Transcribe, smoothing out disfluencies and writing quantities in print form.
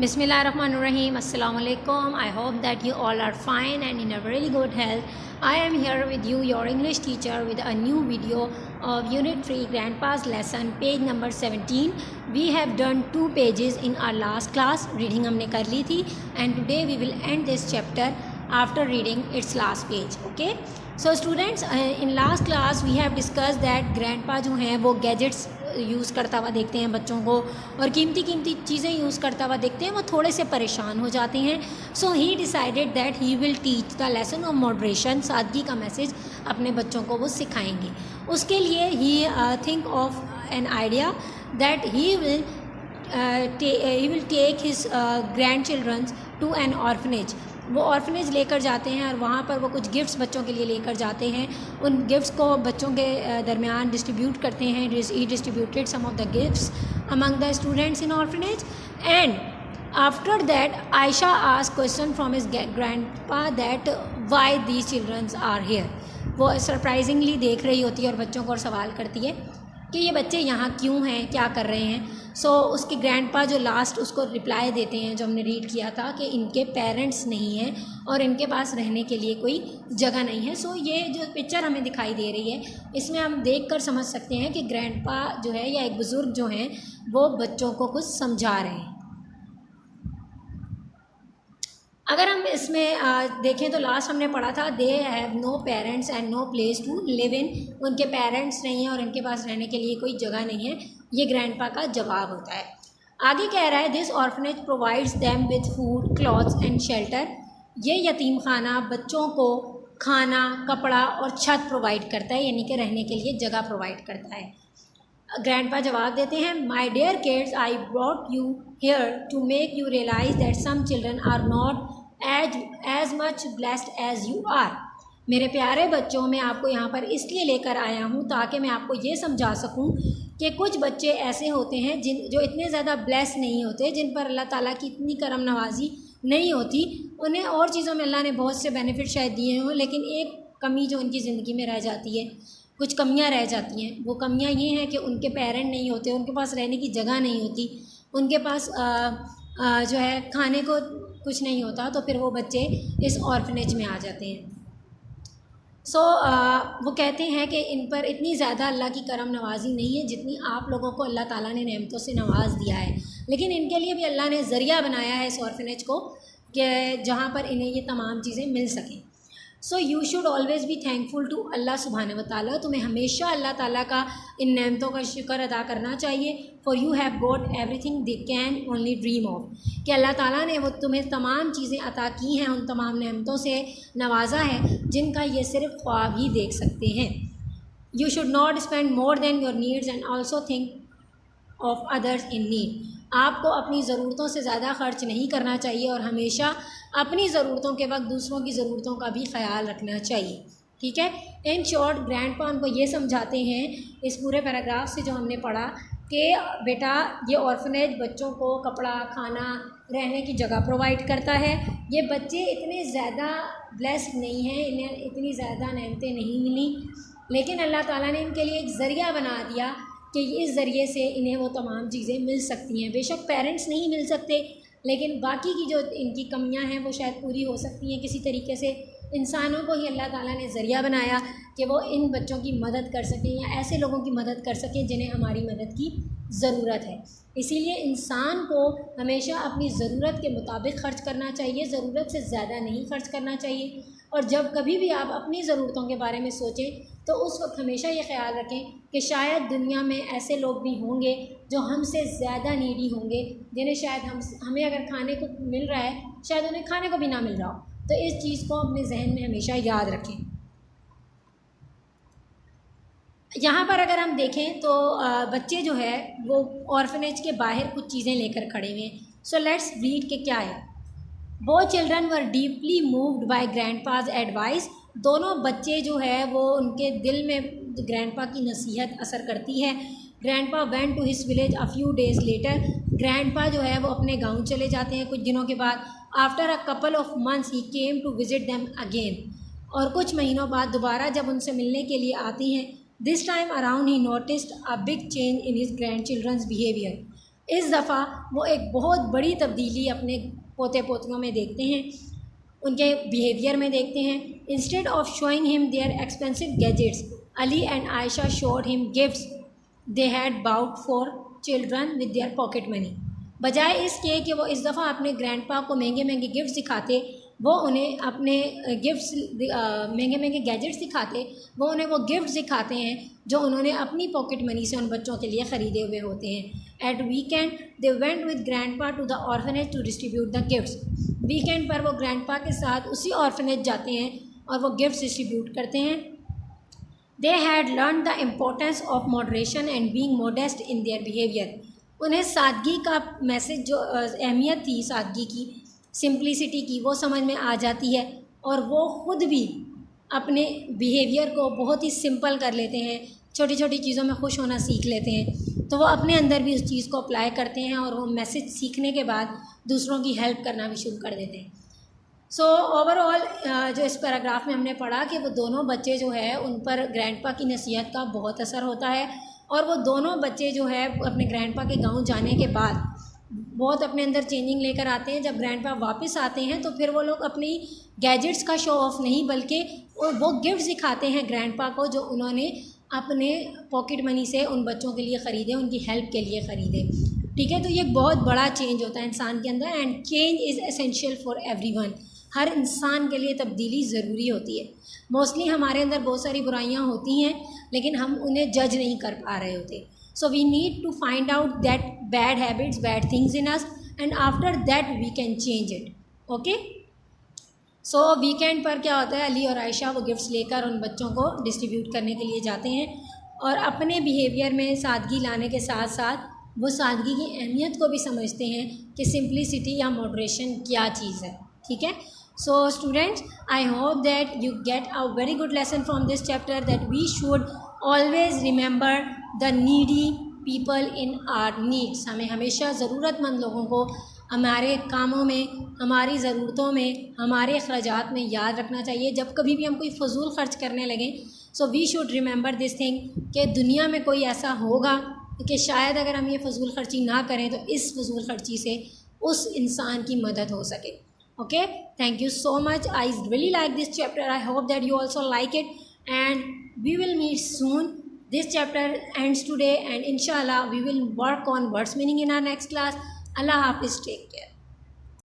Bismillahirrahmanirrahim. Assalamu alaikum. I hope that you all are fine and in a really good health. I am here with you, your English teacher, with a new video of Unit 3 Grandpa's lesson, page number 17. We have done 2 pages in our last class. Reading हमने कर ली थी, and today we will end this chapter after reading its last page. Okay? So students, in last class we have discussed that grandpa जो हैं वो gadgets use करता हुआ देखते हैं बच्चों को, और कीमती चीज़ें यूज़ करता हुआ देखते हैं, वो थोड़े से परेशान हो जाते हैं. So he decided that he will teach the lesson of moderation. सादगी का मैसेज अपने बच्चों को वो सिखाएंगे. उसके लिए ही think of an idea that he will take his grandchildrens to an orphanage. वो ऑर्फनेज लेकर जाते हैं और वहाँ पर वो कुछ गिफ्ट्स बच्चों के लिए लेकर जाते हैं. उन गिफ्ट्स को बच्चों के दरमियान डिस्ट्रीब्यूट करते हैं. He distributed some of the gifts among the students in orphanage. And after that Ayesha asked question from his grandpa that why these childrens are here. वो सरप्राइजिंगली देख रही होती है और बच्चों को और सवाल करती है कि ये बच्चे यहाँ क्यों हैं, क्या कर रहे हैं. सो उसके ग्रैंडपा जो लास्ट उसको रिप्लाई देते हैं जो हमने रीड किया था कि इनके पेरेंट्स नहीं हैं और इनके पास रहने के लिए कोई जगह नहीं है. सो ये जो पिक्चर हमें दिखाई दे रही है इसमें हम देखकर समझ सकते हैं कि ग्रैंडपा जो है या एक बुज़ुर्ग जो हैं वो बच्चों को कुछ समझा रहे हैं. अगर हम इसमें देखें तो लास्ट हमने पढ़ा था they have no parents and no place to live in. उनके पेरेंट्स नहीं हैं और इनके पास रहने के लिए कोई जगह नहीं है. ये ग्रैंडपा का जवाब होता है. आगे कह रहा है this orphanage provides them with food clothes and shelter. ये यतीम खाना बच्चों को खाना, कपड़ा और छत प्रोवाइड करता है, यानी कि रहने के लिए जगह प्रोवाइड करता है. ग्रैंडपा जवाब देते हैं my dear kids I brought you here to make you realize that some children are not as much blessed as you are. मेरे प्यारे बच्चों, मैं आपको यहाँ पर इसलिए लेकर आया हूँ ताकि मैं आपको ये समझा सकूँ कि कुछ बच्चे ऐसे होते हैं जो इतने ज़्यादा ब्लेस नहीं होते, जिन पर अल्लाह ताला की इतनी करम नवाजी नहीं होती. उन्हें और चीज़ों में अल्लाह ने बहुत से बेनिफिट शायद दिए हों, लेकिन एक कमी जो उनकी ज़िंदगी में रह जाती है, कुछ कमियां रह जाती हैं. वो कमियां ये हैं कि उनके पेरेंट नहीं होते, उनके पास रहने की जगह नहीं होती, उनके पास जो है खाने को कुछ नहीं होता. तो फिर वो बच्चे इस ऑर्फनेज में आ जाते हैं. सो वो कहते हैं कि इन पर इतनी ज़्यादा अल्लाह की करम नवाजी नहीं है जितनी आप लोगों को अल्लाह ताला ने नेमतों से नवाज दिया है. लेकिन इनके लिए भी अल्लाह ने ज़रिया बनाया है इस ऑर्फनेज को कि जहाँ पर इन्हें ये तमाम चीज़ें मिल सकें. So you should always be thankful to Allah सुब्हानहू व तआला. तुम्हें हमेशा अल्लाह ताला का इन नेमतों का शुक्र अदा करना चाहिए. For you have got everything they can only dream of. कि अल्लाह ताला ने वो तुम्हें तमाम चीज़ें अता की हैं, उन तमाम नेमतों से नवाजा है जिनका ये सिर्फ ख्वाब ही देख सकते हैं. You should not spend more than your needs and also think of others in need. आपको अपनी ज़रूरतों से ज़्यादा ख़र्च नहीं करना चाहिए और हमेशा अपनी ज़रूरतों के वक्त दूसरों की ज़रूरतों का भी ख्याल रखना चाहिए. ठीक है. इन शॉर्ट ग्रैंडपा उनको ये समझाते हैं इस पूरे पैराग्राफ से जो हमने पढ़ा कि बेटा ये ऑर्फनेज बच्चों को कपड़ा, खाना, रहने की जगह प्रोवाइड करता है. ये बच्चे इतने ज़्यादा ब्लेस्ड नहीं हैं, इन्हें इतनी ज़्यादा नेमतें नहीं मिली, लेकिन अल्लाह ताला ने इनके लिए एक ज़रिया बना दिया कि इस ज़रिए से इन्हें वो तमाम चीज़ें मिल सकती हैं. बेशक पेरेंट्स नहीं मिल सकते, लेकिन बाकी की जो इनकी कमियां हैं वो शायद पूरी हो सकती हैं किसी तरीके से. इंसानों को ही अल्लाह ताला ने ज़रिया बनाया कि वो इन बच्चों की मदद कर सकें या ऐसे लोगों की मदद कर सकें जिन्हें हमारी मदद की ज़रूरत है. इसीलिए इंसान को हमेशा अपनी ज़रूरत के मुताबिक ख़र्च करना चाहिए, ज़रूरत से ज़्यादा नहीं ख़र्च करना चाहिए. और जब कभी भी आप अपनी ज़रूरतों के बारे में सोचें तो उस वक्त हमेशा ये ख्याल रखें कि शायद दुनिया में ऐसे लोग भी होंगे जो हमसे ज़्यादा नीडी होंगे, जिन्हें शायद हमें अगर खाने को मिल रहा है शायद उन्हें खाने को भी ना मिल रहा हो. तो इस चीज़ को अपने जहन में हमेशा याद रखें. यहाँ पर अगर हम देखें तो बच्चे जो है वो ऑर्फनेज के बाहर कुछ चीज़ें लेकर खड़े हुए हैं. सो लेट्स रीड के क्या है. Both children were deeply moved by grandpa's advice. दोनों बच्चे जो है वो उनके दिल में ग्रैंडपा की नसीहत असर करती है. Grandpa went to his village a few days later. Grandpa जो है वो अपने गांव चले जाते हैं कुछ दिनों के बाद. After a couple of months he came to visit them again. और कुछ महीनों बाद दोबारा जब उनसे मिलने के लिए आती हैं, this time around he noticed a big change in his grandchildrens behaviour. اس دفعہ وہ ایک بہت بڑی تبدیلی اپنے پوتے پوتیوں میں دیکھتے ہیں، ان کے بیہیویئر میں دیکھتے ہیں. Instead of showing them their expensive gadgets, Ali and Ayesha showed them gifts they had bought for children with their pocket money. بجائے اس کے کہ وہ اس دفعہ اپنے گرینڈ پا کو مہنگے مہنگے گفٹس دکھاتے، وہ انہیں اپنے گفٹس مہنگے مہنگے گیجٹس دکھاتے، وہ انہیں وہ گفٹس دکھاتے ہیں جو انہوں نے اپنی پاکٹ منی سے ان بچوں کے لیے خریدے ہوئے ہوتے ہیں. At weekend they went with grandpa to the orphanage to distribute the gifts. Weekend پر وہ گرینڈ پا کے ساتھ اسی آرفنیج جاتے ہیں اور وہ گفٹس ڈسٹریبیوٹ کرتے ہیں. They had learn the importance of moderation and being modest in their behaviour. انہیں سادگی کا میسج، جو اہمیت تھی سادگی کی، سمپلسٹی کی، وہ سمجھ میں آ جاتی ہے، اور وہ خود بھی اپنے بیہیویئر کو بہت ہی سمپل کر لیتے ہیں، چھوٹی چھوٹی چیزوں میں خوش ہونا سیکھ لیتے ہیں. تو وہ اپنے اندر بھی اس چیز کو اپلائی کرتے ہیں، اور وہ میسج سیکھنے کے بعد دوسروں کی ہیلپ کرنا بھی شروع کر دیتے ہیں. سو اوور آل جو اس پیراگراف میں ہم نے پڑھا کہ وہ دونوں بچے جو ہے ان پر گرینڈ پا کی نصیحت کا بہت اثر ہوتا ہے، اور وہ دونوں بچے جو ہے اپنے گرینڈ پا کے گاؤں جانے کے بعد بہت اپنے اندر چینجنگ لے کر آتے ہیں. جب گرینڈ پا واپس آتے ہیں تو پھر وہ لوگ اپنی گیجٹس کا شو آف نہیں، بلکہ وہ گفٹس دکھاتے ہیں گرینڈ پا کو جو انہوں نے اپنے پاکٹ منی سے ان بچوں کے لیے خریدے، ان کی ہیلپ کے لیے خریدے. ٹھیک ہے، تو یہ بہت بڑا چینج ہوتا ہے انسان کے اندر، and change is essential for everyone. ہر انسان کے لیے تبدیلی ضروری ہوتی ہے. موسٹلی ہمارے اندر بہت ساری برائیاں ہوتی ہیں لیکن ہم انہیں جج نہیں کر پا رہے ہوتے. So we need to find out that bad habits, bad things in us, and after that we can change it. Okay, so weekend پر کیا ہوتا ہے، علی اور عائشہ وہ گفٹس لے کر ان بچوں کو ڈسٹریبیوٹ کرنے کے لیے جاتے ہیں، اور اپنے بیہیویئر میں سادگی لانے کے ساتھ ساتھ وہ سادگی کی اہمیت کو بھی سمجھتے ہیں کہ سمپلسٹی یا ماڈریشن کیا چیز ہے. ٹھیک ہے. So students, I hope that you get a very good lesson from this chapter, that we should always remember the needy people in our needs. ہمیں ہمیشہ ضرورت مند لوگوں کو ہمارے کاموں میں، ہماری ضرورتوں میں، ہمارے اخراجات میں یاد رکھنا چاہیے. جب کبھی بھی ہم کوئی فضول خرچ کرنے لگیں، so we should remember this thing کہ دنیا میں کوئی ایسا ہوگا کہ شاید اگر ہم یہ فضول خرچی نہ کریں تو اس فضول خرچی سے اس انسان کی مدد ہو سکے. Okay, thank you so much. I really like this chapter. I hope that you also like it, and we will meet soon. This chapter ends today, and inshallah we will work on words meaning in our next class. Allah Hafiz, take care.